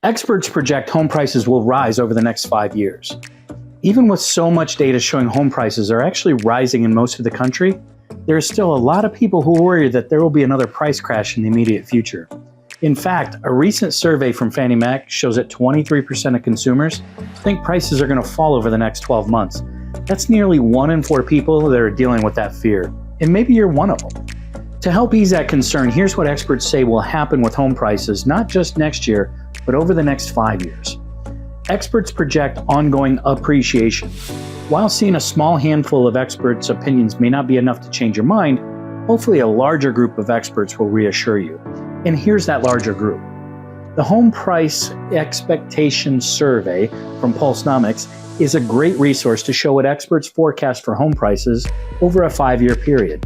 Experts project home prices will rise over the next 5 years. Even with so much data showing home prices are actually rising in most of the country, there is still a lot of people who worry that there will be another price crash in the immediate future. In fact, a recent survey from Fannie Mac shows that 23% of consumers think prices are going to fall over the next 12 months. That's nearly 1 in 4 people that are dealing with that fear, and maybe you're one of them. To help ease that concern, here's what experts say will happen with home prices, not just next year, but over the next 5 years. Experts project ongoing appreciation. While seeing a small handful of experts' opinions may not be enough to change your mind, hopefully a larger group of experts will reassure you. And here's that larger group. The Home Price Expectation Survey from Pulsenomics is a great resource to show what experts forecast for home prices over a 5-year period.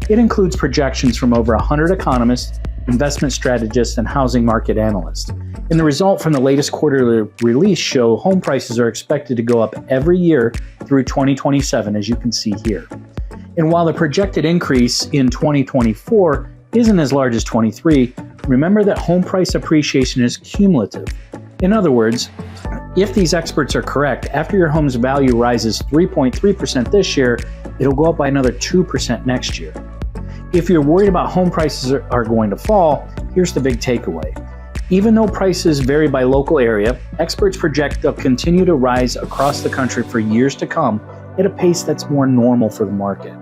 It includes projections from over 100 economists, investment strategists, and housing market analysts. And the result from the latest quarterly release show home prices are expected to go up every year through 2027, as you can see here. And while the projected increase in 2024 isn't as large as 23, remember that home price appreciation is cumulative. In other words, if these experts are correct, after your home's value rises 3.3% this year, it'll go up by another 2% next year. If you're worried about home prices are going to fall, here's the big takeaway. Even though prices vary by local area, experts project they'll continue to rise across the country for years to come at a pace that's more normal for the market.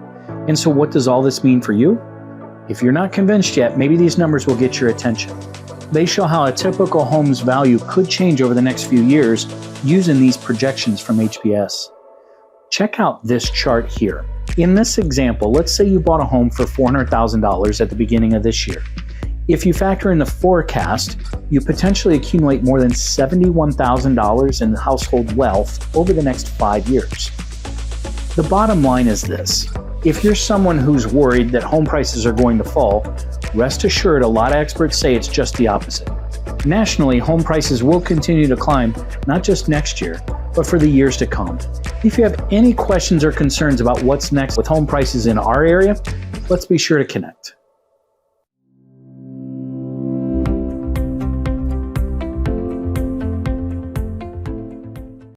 And so what does all this mean for you? If you're not convinced yet, maybe these numbers will get your attention. They show how a typical home's value could change over the next few years using these projections from HPS. Check out this chart here. In this example, let's say you bought a home for $400,000 at the beginning of this year. If you factor in the forecast, you potentially accumulate more than $71,000 in household wealth over the next 5 years. The bottom line is this. If you're someone who's worried that home prices are going to fall, rest assured a lot of experts say it's just the opposite. Nationally, home prices will continue to climb, not just next year, but for the years to come. If you have any questions or concerns about what's next with home prices in our area, let's be sure to connect.